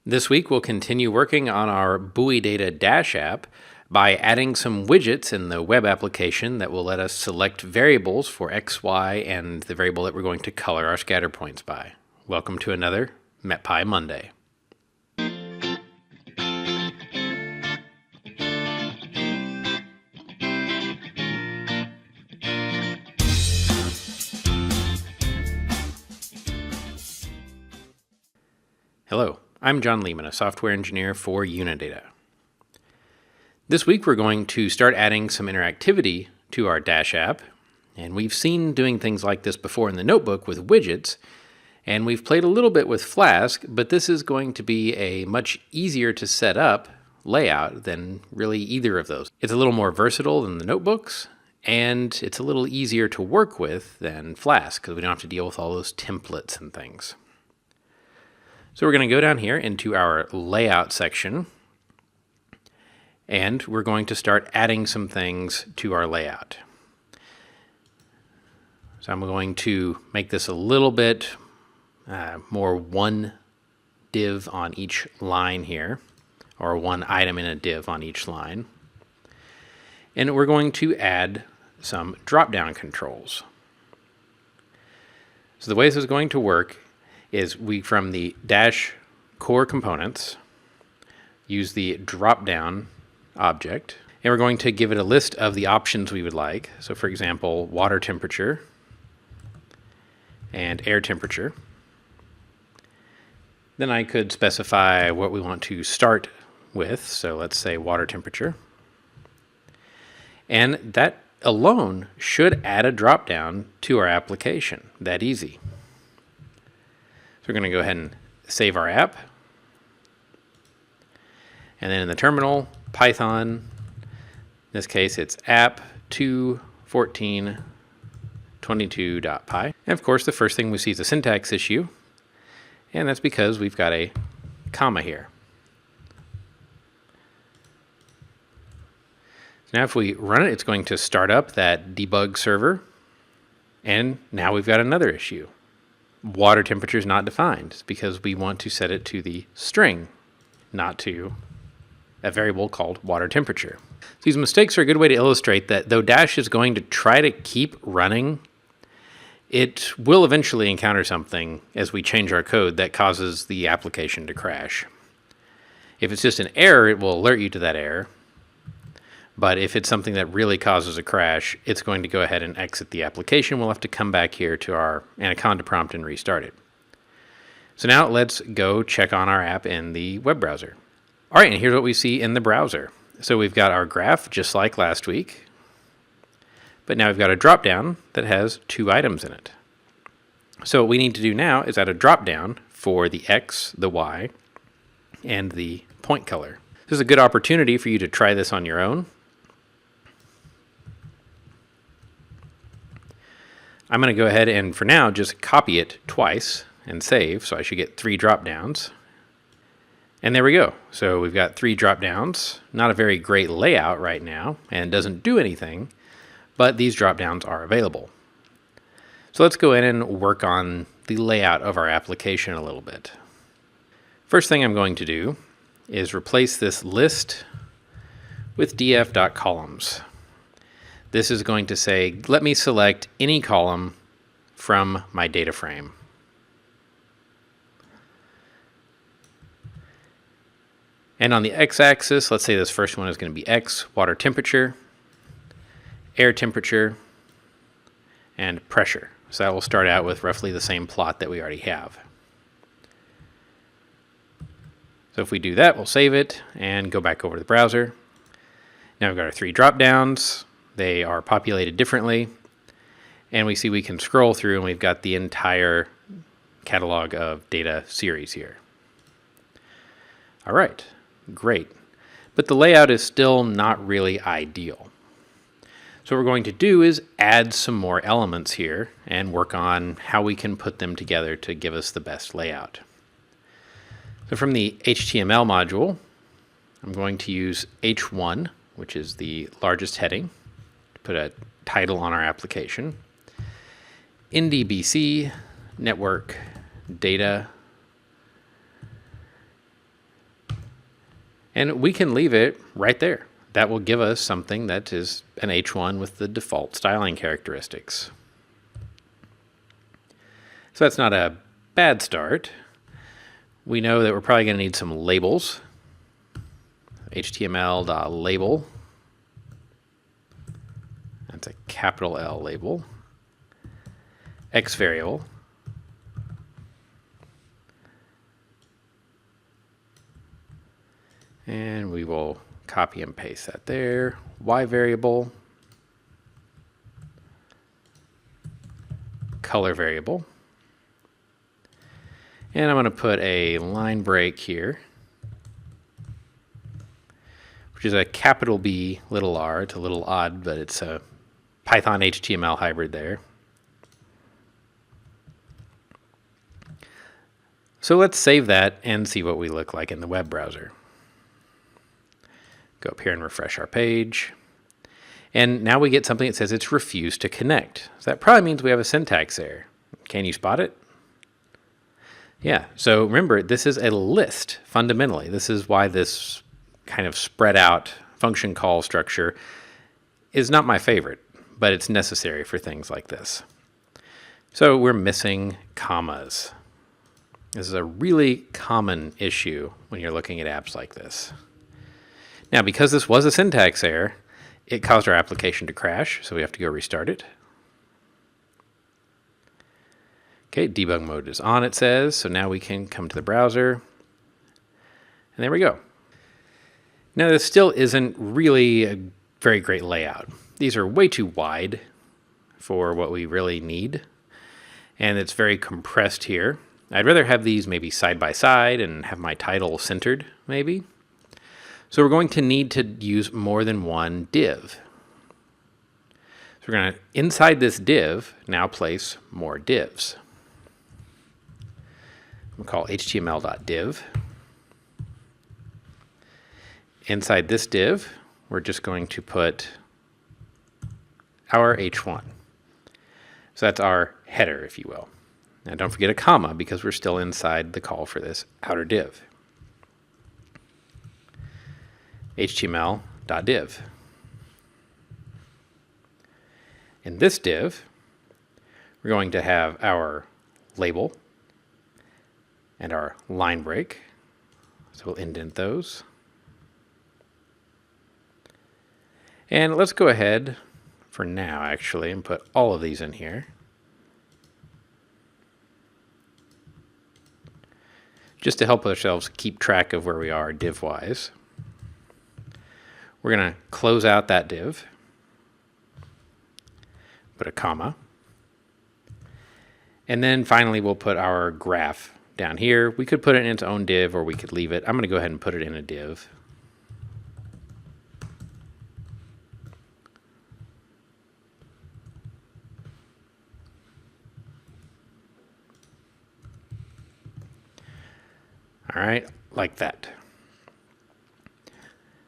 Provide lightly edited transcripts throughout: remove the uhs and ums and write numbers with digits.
This week, we'll continue working on our buoy data dash app by adding some widgets in the web application that will let us select variables for X, Y, and the variable that we're going to color our scatter points by. Welcome to another MetPy Monday. Hello, I'm John Lehman, a software engineer for Unidata. This week we're going to start adding some interactivity to our Dash app, and we've seen doing things like this before in the notebook with widgets, and we've played a little bit with Flask, but this is going to be a much easier to set up layout than really either of those. It's a little more versatile than the notebooks, and it's a little easier to work with than Flask because we don't have to deal with all those templates and things. So we're going to go down here into our layout section, and we're going to start adding some things to our layout. So I'm going to make this a little bit more one div on each line here, or one item in a div on each line. And we're going to add some drop-down controls. So the way this is going to work is we, from the Dash core components, use the drop-down object, and we're going to give it a list of the options we would like. So for example, water temperature and air temperature. Then I could specify what we want to start with. So let's say water temperature. And that alone should add a drop-down to our application. That easy. So we're going to go ahead and save our app. And then in the terminal, Python, in this case it's app2.14.22.py. And of course the first thing we see is a syntax issue, and that's because we've got a comma here. So now if we run it, it's going to start up that debug server, and now we've got another issue. Water temperature is not defined. It's because we want to set it to the string, not to a variable called water temperature. So these mistakes are a good way to illustrate that though Dash is going to try to keep running, it will eventually encounter something as we change our code that causes the application to crash. If it's just an error, it will alert you to that error. But if it's something that really causes a crash, it's going to go ahead and exit the application. We'll have to come back here to our Anaconda prompt and restart it. So now let's go check on our app in the web browser. All right, and here's what we see in the browser. So we've got our graph just like last week, but now we've got a drop-down that has two items in it. So what we need to do now is add a drop-down for the X, the Y, and the point color. This is a good opportunity for you to try this on your own. I'm going to go ahead and, for now, just copy it twice and save, so I should get 3 drop-downs. And there we go. So we've got 3 drop-downs. Not a very great layout right now, and doesn't do anything, but these drop-downs are available. So let's go in and work on the layout of our application a little bit. First thing I'm going to do is replace this list with df.columns. This is going to say, let me select any column from my data frame. And on the x-axis, let's say this first one is going to be X, water temperature, air temperature, and pressure. So that will start out with roughly the same plot that we already have. So if we do that, we'll save it and go back over to the browser. Now we've got our 3 drop-downs. They are populated differently. And we see we can scroll through and we've got the entire catalog of data series here. All right, great. But the layout is still not really ideal. So what we're going to do is add some more elements here and work on how we can put them together to give us the best layout. So from the HTML module, I'm going to use H1, which is the largest heading, to put a title on our application. NDBC, network, data, And we can leave it right there. That will give us something that is an H1 with the default styling characteristics. So that's not a bad start. We know that we're probably going to need some labels. HTML.label. That's a capital L label. X variable. And we will copy and paste that there. Y variable. Color variable. And I'm going to put a line break here, which is a capital B, little r. It's a little odd, but it's a Python HTML hybrid there. So let's save that and see what we look like in the web browser. Go up here and refresh our page. And now we get something that says it's refused to connect. So that probably means we have a syntax error. Can you spot it? Yeah, so remember, this is a list, fundamentally. This is why this kind of spread out function call structure is not my favorite, but it's necessary for things like this. So we're missing commas. This is a really common issue when you're looking at apps like this. Now, because this was a syntax error, it caused our application to crash, so we have to go restart it. Okay, debug mode is on, it says, so now we can come to the browser, and there we go. Now, this still isn't really a very great layout. These are way too wide for what we really need, and it's very compressed here. I'd rather have these maybe side by side and have my title centered, maybe. So we're going to need to use more than one div. So we're going to, inside this div, now place more divs. We'll call html.div. Inside this div, we're just going to put our h1. So that's our header, if you will. Now don't forget a comma because we're still inside the call for this outer div. html.div. In this div, we're going to have our label and our line break. So we'll indent those. And let's go ahead for now, actually, and put all of these in here. Just to help ourselves keep track of where we are div-wise. We're going to close out that div, put a comma, and then finally we'll put our graph down here. We could put it in its own div or we could leave it. I'm going to go ahead and put it in a div. All right, like that.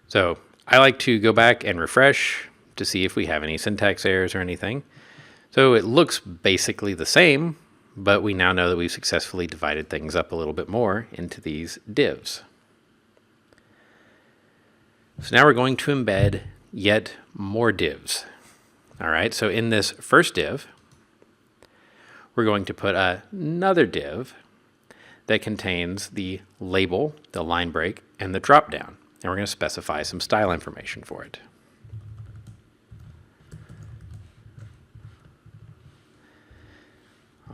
So I like to go back and refresh to see if we have any syntax errors or anything. So it looks basically the same, but we now know that we've successfully divided things up a little bit more into these divs. So now we're going to embed yet more divs. All right, so in this first div, we're going to put another div that contains the label, the line break, and the dropdown. And we're going to specify some style information for it.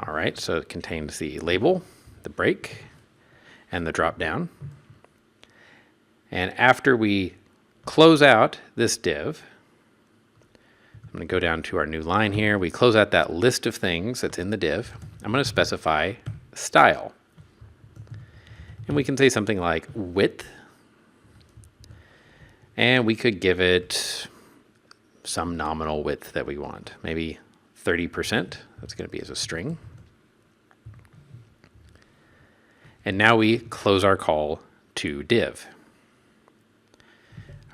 All right, so it contains the label, the break, and the dropdown. And after we close out this div, I'm going to go down to our new line here. We close out that list of things that's in the div. I'm going to specify style. And we can say something like width. And we could give it some nominal width that we want, maybe 30%. That's going to be as a string. And now we close our call to div.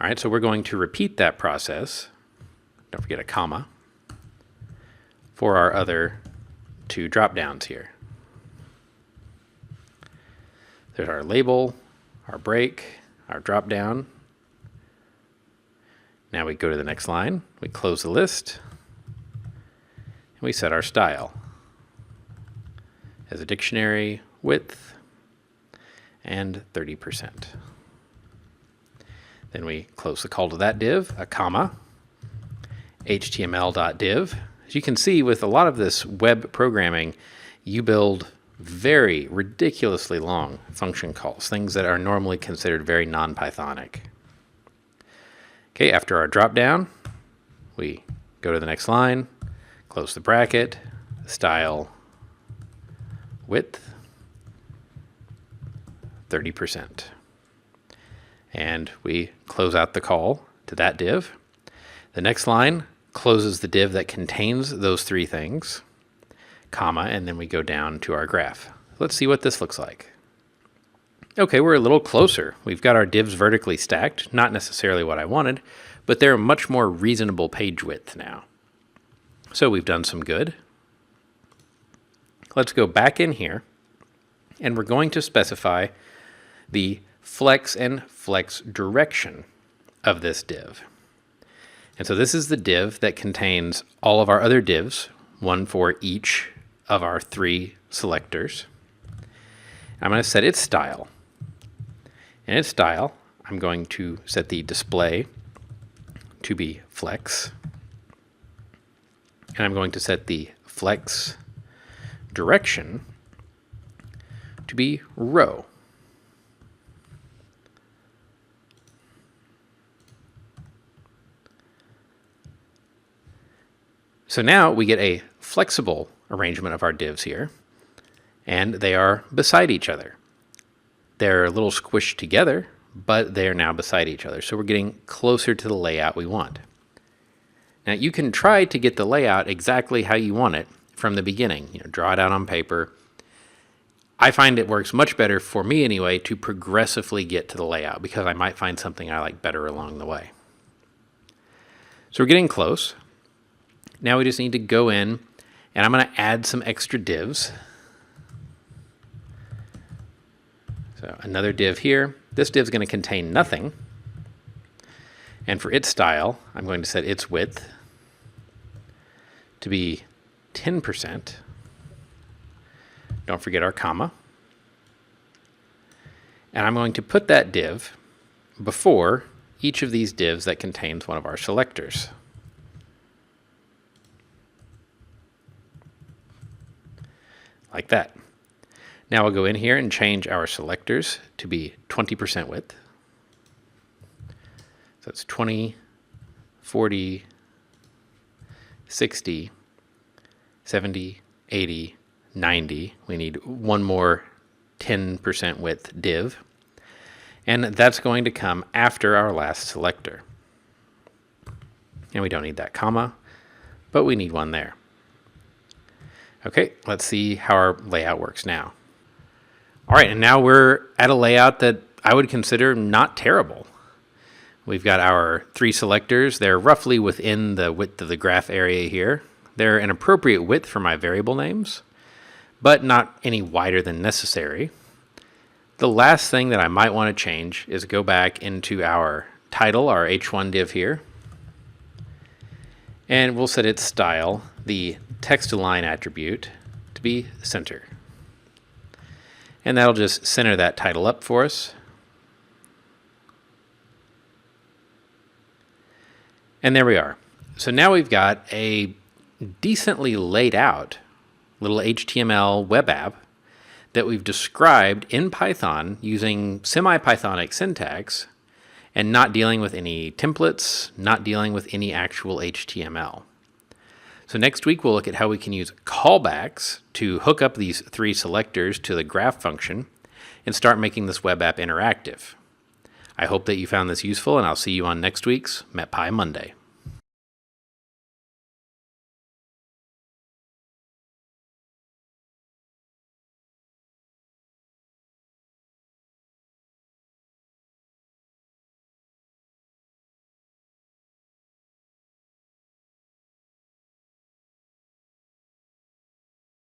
All right, so we're going to repeat that process. Don't forget a comma for our other two drop-downs here. There's our label, our break, our drop down. Now we go to the next line, we close the list, and we set our style as a dictionary, width, and 30%. Then we close the call to that div, a comma, html.div. As you can see, with a lot of this web programming, you build very ridiculously long function calls, things that are normally considered very non-Pythonic. Okay, after our drop down, we go to the next line, close the bracket, style, width, 30%. And we close out the call to that div. The next line closes the div that contains those three things, comma, and then we go down to our graph. Let's see what this looks like. Okay, we're a little closer. We've got our divs vertically stacked, not necessarily what I wanted, but they're a much more reasonable page width now. So we've done some good. Let's go back in here, and we're going to specify the flex and flex direction of this div. And so this is the div that contains all of our other divs, one for each of our three selectors. I'm going to set its style. In its style, I'm going to set the display to be flex. And I'm going to set the flex direction to be row. So now we get a flexible arrangement of our divs here, and they are beside each other. They're a little squished together, but they are now beside each other. So we're getting closer to the layout we want. Now you can try to get the layout exactly how you want it from the beginning. Draw it out on paper. I find it works much better, for me anyway, to progressively get to the layout because I might find something I like better along the way. So we're getting close. Now we just need to go in, and I'm going to add some extra divs. So another div here. This div is going to contain nothing. And for its style, I'm going to set its width to be 10%. Don't forget our comma. And I'm going to put that div before each of these divs that contains one of our selectors. Like that. Now we'll go in here and change our selectors to be 20% width. So it's 20, 40, 60, 70, 80, 90. We need one more 10% width div. And that's going to come after our last selector. And we don't need that comma, but we need one there. Okay, let's see how our layout works now. All right, and now we're at a layout that I would consider not terrible. We've got our three selectors. They're roughly within the width of the graph area here. They're an appropriate width for my variable names, but not any wider than necessary. The last thing that I might want to change is go back into our title, our H1 div here, and we'll set its style, the text-align attribute, to be center. And that'll just center that title up for us. And there we are. So now we've got a decently laid out little HTML web app that we've described in Python using semi-Pythonic syntax and not dealing with any templates, not dealing with any actual HTML. So next week we'll look at how we can use callbacks to hook up these three selectors to the graph function and start making this web app interactive. I hope that you found this useful, and I'll see you on next week's MetPy Monday.